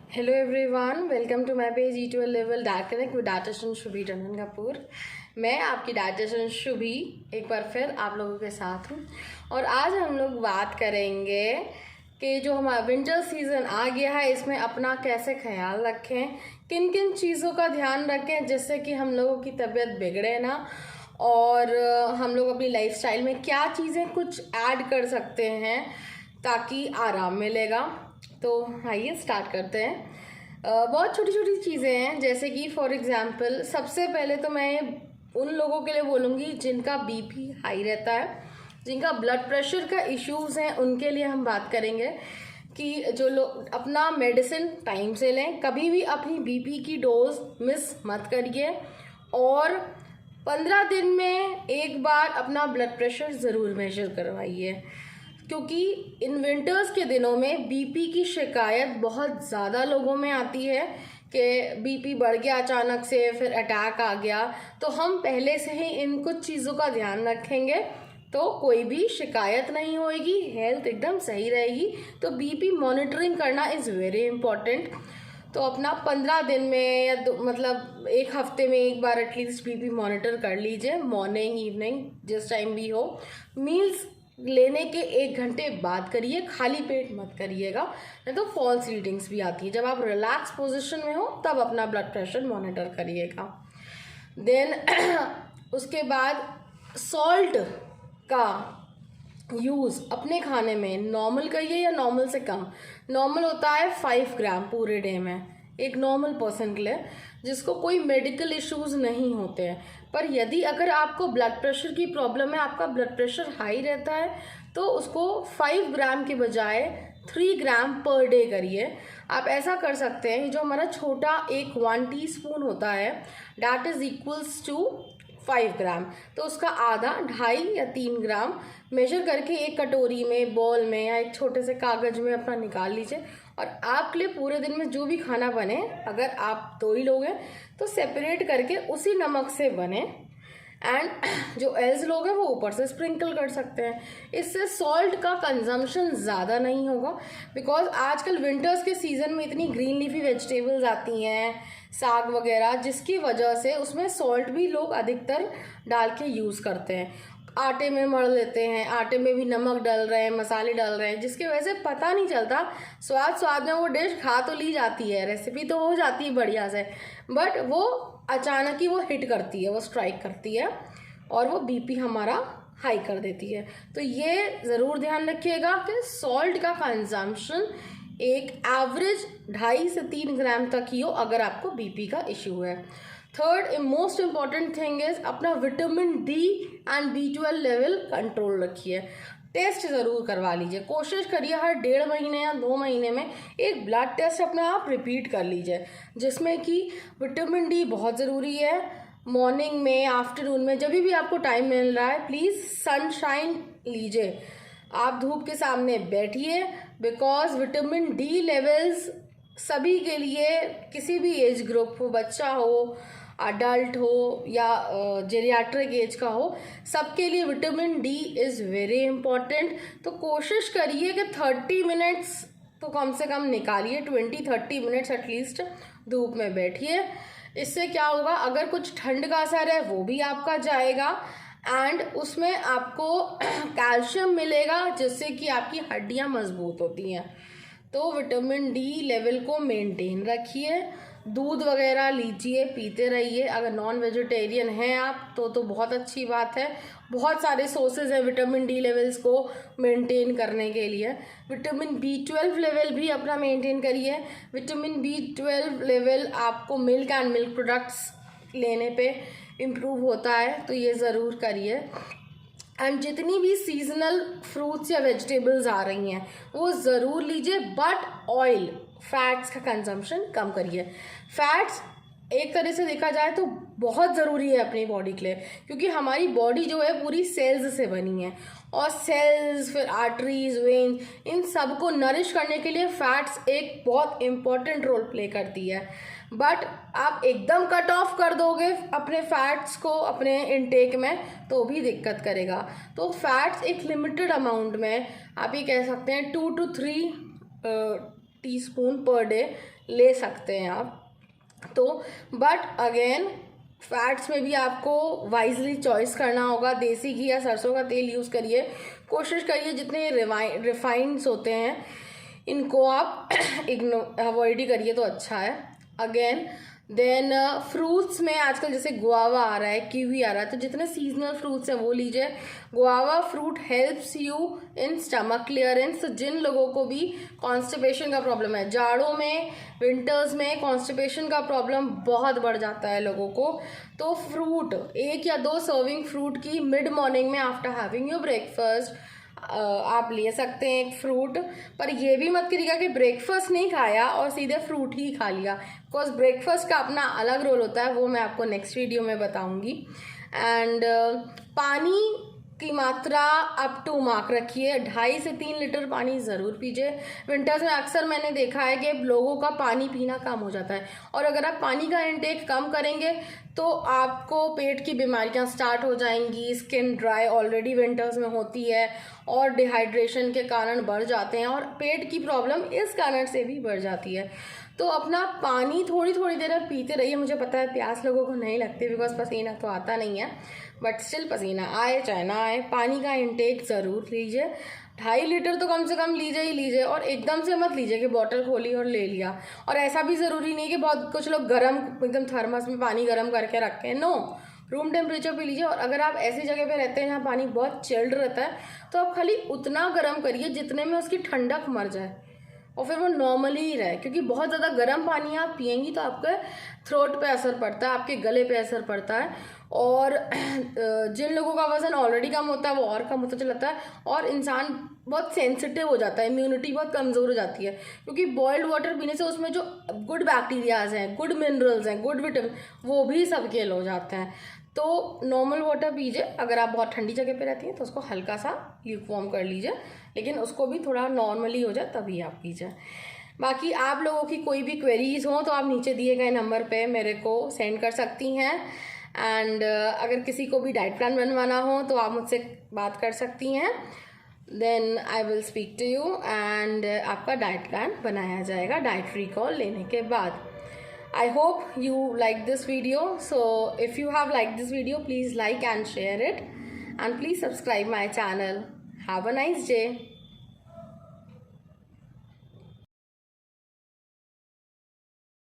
Hello everyone, welcome to my page E12 level diet connect with dietitian Shubhi Tandon Kapoor. मैं आपकी dietitian Shubhi एक बार फिर आप लोगों के साथ हूँ और आज हम लोग बात करेंगे कि जो हमारा विंटर सीज़न आ गया है इसमें अपना कैसे ख्याल रखें, किन किन चीज़ों का ध्यान रखें जिससे कि हम लोगों की तबीयत बिगड़े ना, और हम लोग अपनी लाइफस्टाइल में क्या चीज़ें कुछ ऐड कर सकते हैं ताकि आराम मिलेगा। तो आइए स्टार्ट करते हैं। बहुत छोटी छोटी चीज़ें हैं, जैसे कि फॉर एग्जांपल सबसे पहले तो मैं उन लोगों के लिए बोलूँगी जिनका बीपी हाई रहता है, जिनका ब्लड प्रेशर का इश्यूज़ हैं, उनके लिए हम बात करेंगे कि जो लोग अपना मेडिसिन टाइम से लें, कभी भी अपनी बीपी की डोज मिस मत करिए और 15 दिन में एक बार अपना ब्लड प्रेशर ज़रूर मेजर करवाइए, क्योंकि इन विंटर्स के दिनों में बीपी की शिकायत बहुत ज़्यादा लोगों में आती है कि बीपी बढ़ गया अचानक से, फिर अटैक आ गया। तो हम पहले से ही इन कुछ चीज़ों का ध्यान रखेंगे तो कोई भी शिकायत नहीं होएगी, हेल्थ एकदम सही रहेगी। तो बीपी मॉनिटरिंग करना इज़ वेरी इम्पॉर्टेंट। तो अपना 15 दिन में या मतलब एक हफ्ते में एक बार एटलीस्ट बीपी मॉनिटर कर लीजिए, मॉर्निंग इवनिंग जिस टाइम भी हो। मील्स लेने के 1 घंटे बाद करिए, खाली पेट मत करिएगा, नहीं तो फॉल्स रीडिंग्स भी आती है। जब आप रिलैक्स पोजीशन में हो तब अपना ब्लड प्रेशर मॉनिटर करिएगा। देन उसके बाद सॉल्ट का यूज़ अपने खाने में नॉर्मल करिए या नॉर्मल से कम। नॉर्मल होता है 5 ग्राम पूरे डे में, एक नॉर्मल पर्सन के लिए जिसको कोई मेडिकल इश्यूज नहीं होते हैं। पर यदि अगर आपको ब्लड प्रेशर की प्रॉब्लम है, आपका ब्लड प्रेशर हाई रहता है, तो उसको 5 ग्राम के बजाय 3 ग्राम पर डे करिए। आप ऐसा कर सकते हैं, जो हमारा छोटा एक 1 टीस्पून होता है डैट इज़ इक्वल्स टू 5 ग्राम, तो उसका आधा 2.5 या 3 ग्राम मेजर करके एक कटोरी में, बॉल में या एक छोटे से कागज़ में अपना निकाल लीजिए। और आपके लिए पूरे दिन में जो भी खाना बने, अगर आप 2 ही लोग हैं तो सेपरेट करके उसी नमक से बने, एंड जो एल्स लोग हैं वो ऊपर से स्प्रिंकल कर सकते हैं। इससे सॉल्ट का कंजम्पशन ज़्यादा नहीं होगा, बिकॉज आजकल विंटर्स के सीज़न में इतनी ग्रीन लीफी वेजिटेबल्स आती हैं, साग वगैरह, जिसकी वजह से उसमें सॉल्ट भी लोग अधिकतर डाल के यूज़ करते हैं। आटे में मढ़ लेते हैं, आटे में भी नमक डाल रहे हैं, मसाले डाल रहे हैं, जिसकी वजह से पता नहीं चलता। स्वाद में वो डिश खा तो ली जाती है, रेसिपी तो हो जाती है बढ़िया से, बट वो अचानक ही वो हिट करती है, वो स्ट्राइक करती है और वो बीपी हमारा हाई कर देती है। तो ये ज़रूर ध्यान रखिएगा कि सॉल्ट का कंजम्पशन एक एवरेज 2.5 से 3 ग्राम तक ही हो अगर आपको बीपी का इश्यू है। Third most important thing is अपना vitamin D and B12 level control रखिए। टेस्ट ज़रूर करवा लीजिए, कोशिश करिए हर 1.5 महीने या 2 महीने में एक ब्लड टेस्ट अपना आप रिपीट कर लीजिए, जिसमें कि विटामिन डी बहुत ज़रूरी है। मॉर्निंग में, आफ्टरनून में, जब भी आपको टाइम मिल रहा है, प्लीज़ सनशाइन लीजिए, आप धूप के सामने बैठिए, बिकॉज विटामिन डी लेवल्स सभी के लिए, किसी भी एज ग्रुप हो, बच्चा हो, अडल्ट हो या जेरियाट्रिक एज का हो, सबके लिए vitamin D is very important. तो कोशिश करिए कि 30 मिनट्स तो कम से कम निकालिए, 20-30 मिनट्स एटलीस्ट धूप में बैठिए। इससे क्या होगा, अगर कुछ ठंड का असर है वो भी आपका जाएगा, एंड उसमें आपको कैल्शियम मिलेगा जिससे कि आपकी हड्डियां मजबूत होती हैं। तो विटामिन डी लेवल को मेंटेन रखिए, दूध वगैरह लीजिए, पीते रहिए। अगर नॉन वेजिटेरियन हैं आप तो बहुत अच्छी बात है, बहुत सारे सोर्सेज हैं विटामिन डी लेवल्स को मेंटेन करने के लिए। विटामिन B12 लेवल भी अपना मेंटेन करिए। विटामिन B12 लेवल आपको मिल्क एंड मिल्क प्रोडक्ट्स लेने पे इम्प्रूव होता है, तो ये ज़रूर करिए। एंड जितनी भी सीजनल फ्रूट्स या वेजिटेबल्स आ रही हैं वो ज़रूर लीजिए, बट ऑयल, फैट्स का कंजम्पशन कम करिए। फैट्स एक तरह से देखा जाए तो बहुत ज़रूरी है अपनी बॉडी के लिए, क्योंकि हमारी बॉडी जो है पूरी सेल्स से बनी है, और सेल्स, फिर आर्टरीज, वेन, इन सब को नरिश करने के लिए फैट्स एक बहुत इम्पॉर्टेंट रोल प्ले करती है। बट आप एकदम कट ऑफ कर दोगे अपने फैट्स को अपने इनटेक में तो भी दिक्कत करेगा। तो फैट्स एक लिमिटेड अमाउंट में, आप ये कह सकते हैं 2 to 3 टीस्पून पर डे ले सकते हैं आप। तो बट अगेन फैट्स में भी आपको वाइजली चॉइस करना होगा। देसी घी या सरसों का तेल यूज़ करिए। कोशिश करिए जितने रिफाइंड्स होते हैं इनको आप अवॉइड ही करिए तो अच्छा है। अगेन देन फ्रूट्स में आजकल जैसे गुआवा आ रहा है, कीवी आ रहा है, तो जितने सीजनल फ्रूट्स हैं वो लीजिए। Guava fruit helps you in stomach clearance. तो जिन लोगों को भी कॉन्स्टिपेशन का प्रॉब्लम है, जाड़ों में विंटर्स में कॉन्स्टिपेशन का प्रॉब्लम बहुत बढ़ जाता है लोगों को, तो फ्रूट 1 या 2 सर्विंग फ्रूट की मिड मॉर्निंग में आफ्टर हैविंग योर ब्रेकफास्ट आप ले सकते हैं एक फ्रूट। पर ये भी मत करिएगा कि ब्रेकफास्ट नहीं खाया और सीधे फ्रूट ही खा लिया, बिकॉज ब्रेकफास्ट का अपना अलग रोल होता है, वो मैं आपको नेक्स्ट वीडियो में बताऊंगी। एंड पानी की मात्रा अप टू मार्क रखिए। 2.5 से 3 लीटर पानी ज़रूर पीजिए। विंटर्स में अक्सर मैंने देखा है कि लोगों का पानी पीना कम हो जाता है, और अगर आप पानी का इंटेक कम करेंगे तो आपको पेट की बीमारियां स्टार्ट हो जाएंगी। स्किन ड्राई ऑलरेडी विंटर्स में होती है और डिहाइड्रेशन के कारण बढ़ जाते हैं, और पेट की प्रॉब्लम इस कारण से भी बढ़ जाती है। तो अपना पानी थोड़ी थोड़ी देर में पीते रहिए। मुझे पता है प्यास लोगों को नहीं लगती बिकॉज पसीना तो आता नहीं है, बट स्टिल पसीना आए चाहे ना आए पानी का इंटेक ज़रूर लीजिए। 2.5 लीटर तो कम से कम लीजिए ही लीजिए, और एकदम से मत लीजिए कि बॉटल खोली और ले लिया। और ऐसा भी ज़रूरी नहीं कि बहुत कुछ लोग गर्म एकदम थर्मस में पानी गर्म करके रखें, नो, रूम टेम्परेचर पे लीजिए। और अगर आप ऐसी जगह पे रहते हैं जहाँ पानी बहुत चिल्ड रहता है तो आप खाली उतना गर्म करिए जितने में उसकी ठंडक मर जाए और फिर वो नॉर्मली ही रहे, क्योंकि बहुत ज़्यादा गर्म पानी आप पियेंगी तो आपके थ्रोट पे असर पड़ता है, आपके गले पे असर पड़ता है। और जिन लोगों का वजन ऑलरेडी कम होता है वो और कम होता चला जाता है, और इंसान बहुत सेंसिटिव हो जाता है, इम्यूनिटी बहुत कमज़ोर हो जाती है, क्योंकि बॉइल्ड वाटर पीने से उसमें जो गुड बैक्टीरियाज हैं, गुड मिनरल्स हैं, गुड विटामिन, वो भी सब खेल हो जाते हैं। तो नॉर्मल वाटर पीजिए। अगर आप बहुत ठंडी जगह पे रहती हैं तो उसको हल्का सा ल्यूकवार्म कर लीजिए, लेकिन उसको भी थोड़ा नॉर्मली हो जाए तभी आप पीजिए। बाकी आप लोगों की कोई भी क्वेरीज हो तो आप नीचे दिए गए नंबर पे मेरे को सेंड कर सकती हैं। एंड अगर किसी को भी डाइट प्लान बनवाना हो तो आप मुझसे बात कर सकती हैं, then I will speak to you and आपका डाइट प्लान बनाया जाएगा डाइटरी कॉल लेने के बाद। I hope you like this video. So if you have liked this video, please like and share it, and please subscribe my channel. Have a nice day.